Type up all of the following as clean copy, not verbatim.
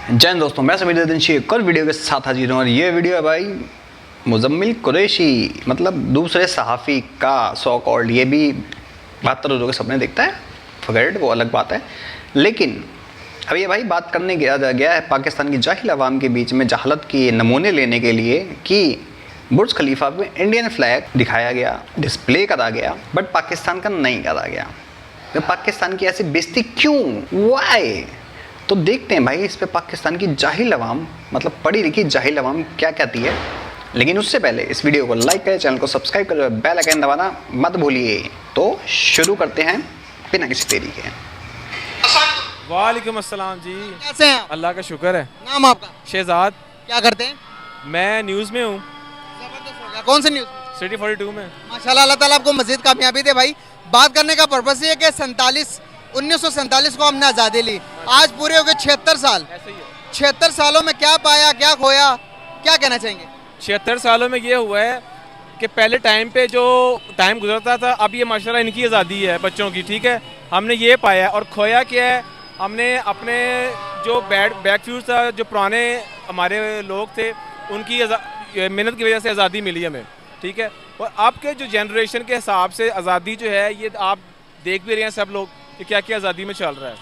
जय हिंद दोस्तों, मैं समीर दिनशी एक और वीडियो के साथ हाजिर हूँ। और ये वीडियो है भाई मुजम्मिल कुरैशी, मतलब दूसरे सहाफ़ी का सो कॉल्ड। ये भी 72 रोज़ों के सपने देखता है, फॉरगेट, वो अलग बात है। लेकिन अब ये भाई बात करने गया है पाकिस्तान की जाहिल आवाम के बीच में जहालत के नमूने लेने के लिए कि बुर्ज खलीफा में इंडियन फ्लैग दिखाया गया, डिस्प्ले करा गया, बट पाकिस्तान का नहीं करा गया। तो पाकिस्तान की ऐसी बेइज्जती क्यों, वाई? तो देखते हैं भाई इस पे पाकिस्तान की जाहिल अवाम, मतलब पढ़ी लिखी जाहिल अवाम क्या कहती है। लेकिन उससे पहले इस वीडियो को लाइक करें, चैनल को सब्सक्राइब करें, बेल आइकन दबाना मत भूलिए। तो शुरू करते हैं बिना किसी देरी के। वालेकुम अस्सलाम जी, कैसे हैं आप? अल्लाह का शुक्र है। नाम आपका? शहजाद। क्या करते हैं? मैं न्यूज़ में हूँ, जबरदस्त हो गया। कौन से न्यूज़ में? सिटी 42 में। माशाल्लाह, अल्लाह ताला आपको मजीद कामयाबी दे भाई। बात करने का पर्पस ये है कि 1947 को हमने आज़ादी ली, आज पूरे हो गए 76 साल। ऐसे ही है। 76 सालों में क्या पाया, क्या खोया, क्या कहना चाहेंगे? 76 सालों में ये हुआ है कि पहले टाइम पे जो टाइम गुजरता था, अब ये माशाल्लाह इनकी आज़ादी है बच्चों की, ठीक है। हमने ये पाया। और खोया क्या है, हमने अपने जो बैकफ्यूज था, जो पुराने हमारे लोग थे, उनकी मेहनत की वजह से आज़ादी मिली हमें, ठीक है। और अब के जो जनरेशन के हिसाब से आज़ादी जो है, ये आप देख भी रहे हैं सब लोग कि क्या क्या आज़ादी में चल रहा है।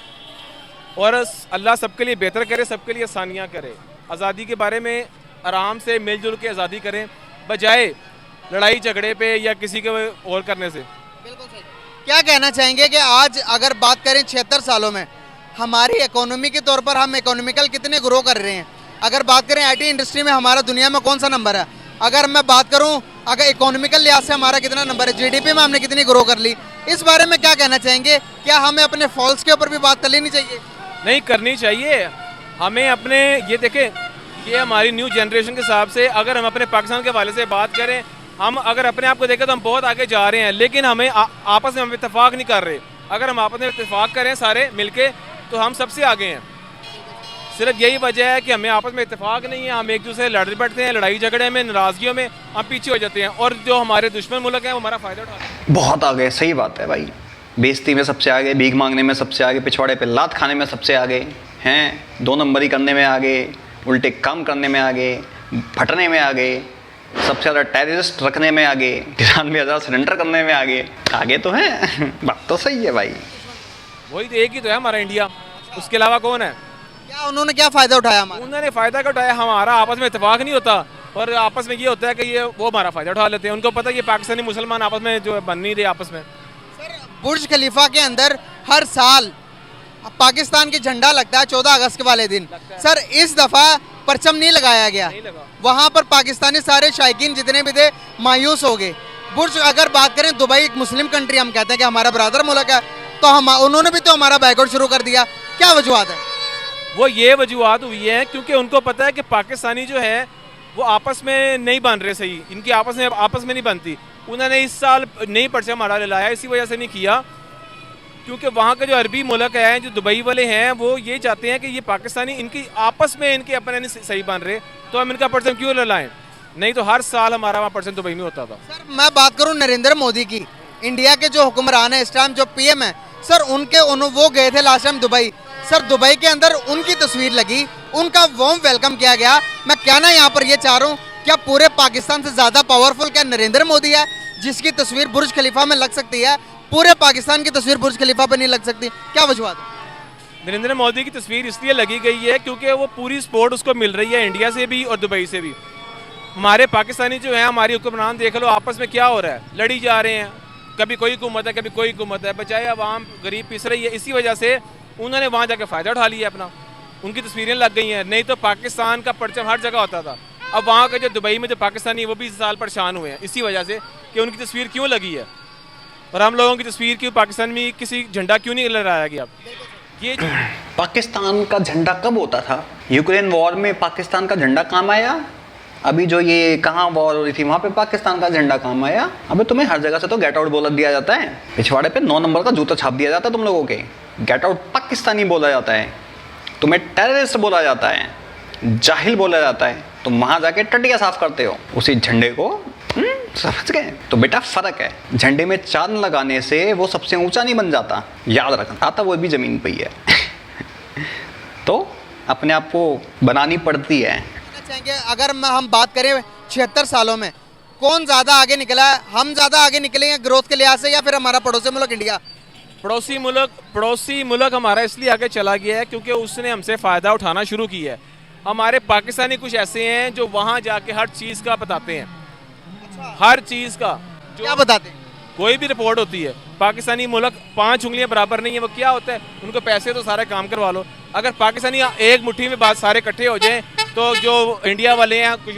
और अल्लाह सबके लिए बेहतर करे, सबके लिए आसानियाँ करे। आज़ादी के बारे में आराम से मिलजुल के आज़ादी करें, बजाय लड़ाई झगड़े पे या किसी के और करने से। बिल्कुल सही। क्या कहना चाहेंगे कि आज अगर बात करें 76 सालों में हमारी इकोनॉमी के तौर पर हम इकोनॉमिकल कितने ग्रो कर रहे हैं? अगर बात करें आईटी इंडस्ट्री में हमारा दुनिया में कौन सा नंबर है? अगर मैं बात करूं अगर इकोनॉमिकल लिहाज से हमारा कितना नंबर है, जीडीपी में हमने कितनी ग्रो कर ली, इस बारे में क्या कहना चाहेंगे? क्या हमें अपने फॉल्स के ऊपर भी बात कर लेनी चाहिए? नहीं करनी चाहिए हमें अपने। ये देखें, ये हमारी न्यू जनरेशन के हिसाब से अगर हम अपने पाकिस्तान के हवाले से बात करें, हम अगर अपने आप को देखें तो हम बहुत आगे जा रहे हैं, लेकिन हमें आपस में हम इत्तेफाक नहीं कर रहे। अगर हम आपस में इत्तेफाक करें सारे मिलके तो हम सबसे आगे हैं। सिर्फ यही वजह है कि हमें आपस में इत्तेफाक नहीं है, हम एक दूसरे से लड़ बैठते हैं, लड़ाई झगड़े में, नाराज़गियों में हम पीछे हो जाते हैं, और जो हमारे दुश्मन मुल्क हैं वो हमारा फ़ायदा उठाते हैं। बहुत आगे, सही बात है भाई। बेइज्जती में सबसे आगे, भीख मांगने में सबसे आगे, पिछवाड़े पे लात खाने में सबसे आगे हैं, 2 नंबरी करने में आगे, उल्टे काम करने में आगे, फटने में आगे, सबसे ज़्यादा टेररिस्ट रखने में आगे, 93,000 सिलेंडर करने में आगे। आगे तो हैं बात तो सही है भाई। वही तो, एक ही तो है हमारा इंडिया, उसके अलावा कौन है? क्या उन्होंने क्या फ़ायदा उठाया हमारा? उन्होंने फ़ायदा क्या उठाया? हमारा आपस में इत्तेफाक नहीं होता, और आपस में ये होता है कि ये वो हमारा फ़ायदा उठा लेते हैं। उनको पता है कि पाकिस्तानी मुसलमान आपस में जो बन नहीं रहे आपस में। सर, बुर्ज खलीफा के अंदर हर साल पाकिस्तान की झंडा लगता है 14 अगस्त के वाले दिन। सर, इस दफ़ा परचम नहीं लगाया गया, नहीं लगा। वहाँ पर पाकिस्तानी सारे शायकीन जितने भी थे मायूस हो गए। बुर्ज, अगर बात करें दुबई एक मुस्लिम कंट्री, हम कहते हैं कि हमारा ब्रदर मुल्क है, तो हम उन्होंने भी तो हमारा बायकॉट शुरू कर दिया। क्या वजूहत है? वो ये वजूहत हुई है क्योंकि उनको पता है कि पाकिस्तानी जो है वो आपस में नहीं बन रहे सही, इनकी आपस में नहीं बनती। उन्होंने इस साल नहीं परचम हमारा लाया, इसी वजह से नहीं किया क्योंकि वहाँ के जो अरबी मुल्क हैं, जो दुबई वाले हैं, वो ये चाहते हैं कि ये पाकिस्तानी इनकी आपस में इनके अपने नहीं सही बन रहे, तो हम इनका परचम क्यों लाएं? नहीं तो हर साल हमारा वहाँ परचम दुबई में होता था। सर, मैं बात करूं नरेंद्र मोदी की, इंडिया के जो हुक्मरान है इस टाइम, जो पीएम है, सर वो गए थे last time Dubai. Sir, Dubai के अंदर उनकी तस्वीर लगी, उनका वार्म वेलकम किया गया। मैं कहना यहाँ पर ये चाह रहा हूँ, क्या पूरे पाकिस्तान से ज़्यादा पावरफुल क्या नरेंद्र मोदी है, जिसकी तस्वीर बुर्ज खलीफा में लग सकती है? पूरे पाकिस्तान की तस्वीर बुर्ज खलीफा पर नहीं लग सकती, क्या वजूहत है? नरेंद्र मोदी की तस्वीर इसलिए लगी गई है क्योंकि वो पूरी सपोर्ट उसको मिल रही है इंडिया से भी और दुबई से भी। हमारे पाकिस्तानी जो है, हमारी हुक्मरान देख लो आपस में क्या हो रहा है, लड़ी जा रहे हैं, कभी कोई हुकूमत है कभी कोई हुकूमत है, बचाए अवाम गरीब पिस रही है। इसी वजह से उन्होंने वहाँ जाके फ़ायदा उठा लिया अपना, उनकी तस्वीरें लग गई हैं। नहीं तो पाकिस्तान का परचम हर जगह होता था। अब वहाँ के जो दुबई में जो पाकिस्तानी, वो भी इस साल परेशान हुए हैं इसी वजह से कि उनकी तस्वीर क्यों लगी है, और हम लोगों की तस्वीर क्यों पाकिस्तान में किसी झंडा क्यों नहीं लहराया गया? ये पाकिस्तान का झंडा कब होता था? यूक्रेन वॉर में पाकिस्तान का झंडा काम आया? अभी जो ये कहाँ वॉर हो रही थी वहाँ पे पाकिस्तान का झंडा काम आया? अबे तुम्हें हर जगह से तो गेट आउट बोला दिया जाता है, पिछवाड़े पे 9 नंबर का जूता छाप दिया जाता है तुम लोगों के। गेट आउट पाकिस्तानी बोला जाता है, तुम्हें टेररिस्ट बोला जाता है, जाहिल बोला जाता है, तुम वहाँ जाके टटिया साफ करते हो उसी झंडे को। समझ गए? तो बेटा फर्क है, झंडे में चांद लगाने से वो सबसे ऊंचा नहीं बन जाता, याद रखना, आता वो भी जमीन पे ही है। तो अपने आप को बनानी पड़ती है। कहना चाहेंगे अगर हम बात करें 76 सालों में कौन ज़्यादा आगे निकला है, हम ज़्यादा आगे निकले हैं ग्रोथ के लिहाज से या फिर हमारा पड़ोसी मुल्क इंडिया? पड़ोसी मुल्क हमारा इसलिए आगे चला गया है क्योंकि उसने हमसे फ़ायदा उठाना शुरू किया है। हमारे पाकिस्तानी कुछ ऐसे हैं जो वहाँ जाके हर चीज़ का बताते हैं, हर चीज़ का क्या जो बताते हैं? कोई भी रिपोर्ट होती है, पाकिस्तानी मुल्क 5 उंगलियां बराबर नहीं है। वो क्या होता है, उनको पैसे तो सारे काम करवा लो। अगर पाकिस्तानी एक मुट्ठी में बात सारे इकट्ठे हो जाएं तो जो इंडिया वाले हैं, कुछ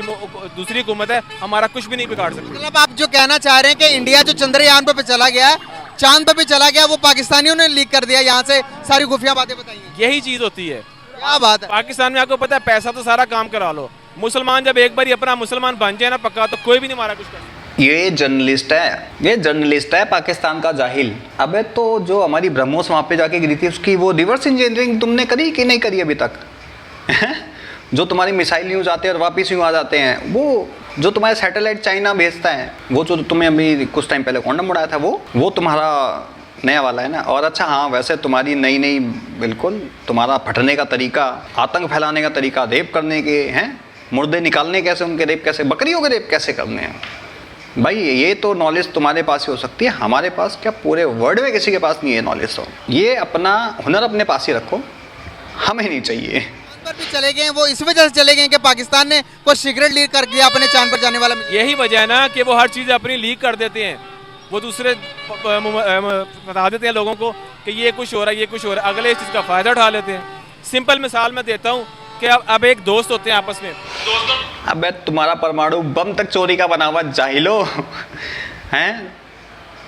दूसरी हुकूमत है, हमारा कुछ भी नहीं बिगाड़ सकती। मतलब आप जो कहना चाह रहे हैं कि इंडिया जो चंद्रयान पे चला गया है, चांद पे भी चला गया, वो पाकिस्तानियों ने लीक कर दिया, यहाँ से सारी खुफिया बातें बताई हैं। यही चीज़ होती है। क्या बात है। पाकिस्तान में आपको पता है पैसा तो सारा काम करा लो, मुसलमान जब एक बार अपना मुसलमान बन जाए ना पक्का, तो कोई भी नहीं हमारा कुछ कर सकता। ये जर्नलिस्ट है पाकिस्तान का जाहिल। अबे तो जो हमारी ब्रह्मोस वहाँ पे जाके गिरी थी, उसकी वो रिवर्स इंजीनियरिंग तुमने करी कि नहीं करी अभी तक? जो तुम्हारी मिसाइल न्यूज़ आते हैं और वापस यूँ आ जाते हैं, वो जो तुम्हारे सैटेलाइट चाइना भेजता है, वो जो तुम्हें अभी कुछ टाइम पहले कॉन्डम उड़ाया था, वो तुम्हारा नया वाला है ना। और अच्छा हाँ, वैसे तुम्हारी नई बिल्कुल तुम्हारा फटने का तरीका, आतंक फैलाने का तरीका, रेप करने के हैं, मुर्दे निकालने कैसे, उनके रेप कैसे, बकरियों के रेप कैसे करने हैं भाई, ये तो नॉलेज तुम्हारे पास ही हो सकती है, हमारे पास क्या पूरे वर्ल्ड में किसी के पास नहीं है नॉलेज। तो ये अपना हुनर अपने पास ही रखो, हमें नहीं चाहिए। चांद पर भी चले गए हैं, वो इस वजह से चले गए हैं कि पाकिस्तान ने कोई सिगरेट लीक कर दिया अपने चांद पर जाने वाला। यही वजह है ना कि वो हर चीज़ अपनी लीक कर देते हैं, वो दूसरे बता देते हैं लोगों को कि ये कुछ हो रहा है, ये कुछ हो रहा है, अगले इस चीज़ का फ़ायदा उठा लेते हैं। सिंपल मिसाल मैं देता हूँ कि अब एक दोस्त होते हैं आपस में, अबे तुम्हारा परमाणु बम तक चोरी का बना हुआ जाहिलो हैं।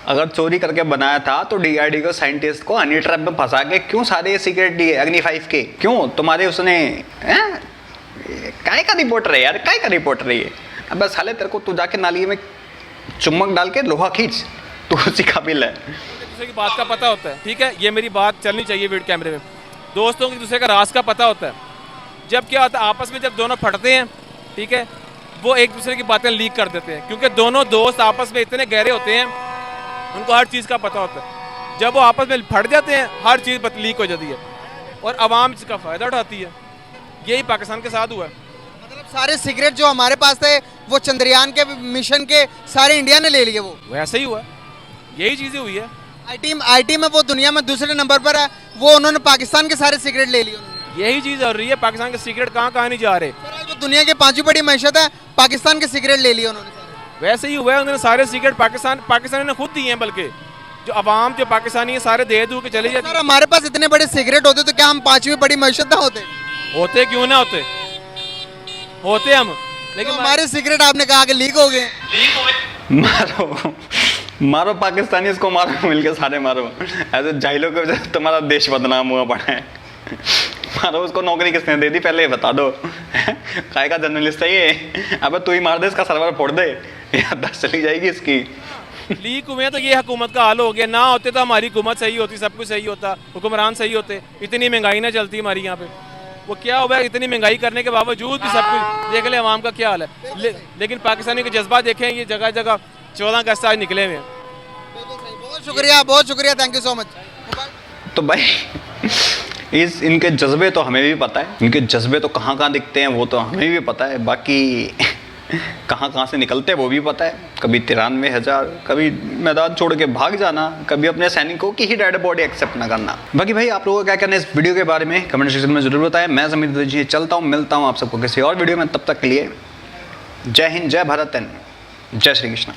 अगर चोरी करके बनाया था तो डीआरडी को साइंटिस्ट को हनी ट्रैप में फंसा के क्यों सारे सीक्रेट दिए अग्नि 5 के? क्यों तुम्हारे उसने काय का रिपोर्टर है यार, काय का रिपोर्टर है ये? अब साले तेरे को तू जाके नाली में चुम्बक डाल के लोहा खींच, तू उसी काबिल है। दूसरे की बात का पता होता है, ठीक है, ये मेरी बात चलनी चाहिए वीडियो कैमरे में। दोस्तों की दूसरे का राज का पता होता है। जब क्या होता है आपस में, जब दोनों फटते हैं, ठीक है, वो एक दूसरे की बातें लीक कर देते हैं, क्योंकि दोनों दोस्त आपस में इतने गहरे होते हैं, उनको हर चीज़ का पता होता है। जब वो आपस में फट जाते हैं, हर चीज़ लीक हो जाती है और आवाम इसका फ़ायदा उठाती है। यही पाकिस्तान के साथ हुआ है। मतलब सारे सिगरेट जो हमारे पास थे वो चंद्रयान के मिशन के सारे इंडिया ने ले लिए, वो वैसे ही हुआ है, यही चीज़ें हुई है। आईटी में वो दुनिया में दूसरे नंबर पर है, वो उन्होंने पाकिस्तान के सारे सिगरेट ले लिए। यही चीज़ हो रही है, पाकिस्तान के सिगरेट कहाँ नहीं जा रहे। सर आज वो दुनिया की 5वीं बड़ी मैशत है, पाकिस्तान के सिगरेट ले लिए उन्होंने। वैसे ही हुआ है, उन्होंने सारे सिगरेट पाकिस्तानी ने खुद दिए हैं, बल्कि जो अवाम जो पाकिस्तानी है सारे दे दूँ के चले जाते। सर हमारे पास इतने बड़े सिगरेट होते तो क्या हम 5वीं बड़ी मैशत ना होते? होते क्यों ना होते, होते हम, लेकिन तो हमारे सिगरेट आपने कहा कि लीक हो गए। मारो पाकिस्तानी, इसको मारो, मिलके सारे मारो। ऐसे जाहिलों के वजह से तुम्हारा देश बदनाम हुआ पड़ा है। मारो उसको, नौकरी किसने दे दी पहले ये बता दो। काय का जर्नलिस्ट है ये? अबे तू ही मार दे, इसका सर्वर फोड़ दे, या 10 चली जाएगी इसकी। लीक हुए तो ये हुकूमत का हाल हो गया। ना होते तो हमारी हुकूमत सही होती, सब कुछ सही होता, हुक्मरान सही होते, इतनी महंगाई ना चलती हमारी यहाँ पे। वो क्या हुआ है, इतनी महंगाई करने के बावजूद भी सब कुछ देख ले अवाम का क्या हाल है। लेकिन पाकिस्तानी के जज्बा देखें, ये जगह जगह 14 अगस्त आज निकले हुए हैं। बहुत शुक्रिया, थैंक यू सो मच। तो भाई इनके जज्बे तो हमें भी पता है, इनके जज्बे तो कहाँ दिखते हैं वो तो हमें भी पता है, बाकी कहाँ से निकलते हैं वो भी पता है। कभी 93,000, कभी मैदान छोड़ के भाग जाना, कभी अपने सैनिकों की ही डेड बॉडी एक्सेप्ट ना करना। बाकी भाई आप लोगों को क्या कहना है इस वीडियो के बारे में कमेंट सेक्शन में जरूर बताएं। मैं समीर जी चलता हूँ, मिलता हूँ आप सबको किसी और वीडियो में, तब तक के लिए जय हिंद, जय भारत एंड जय श्री कृष्ण।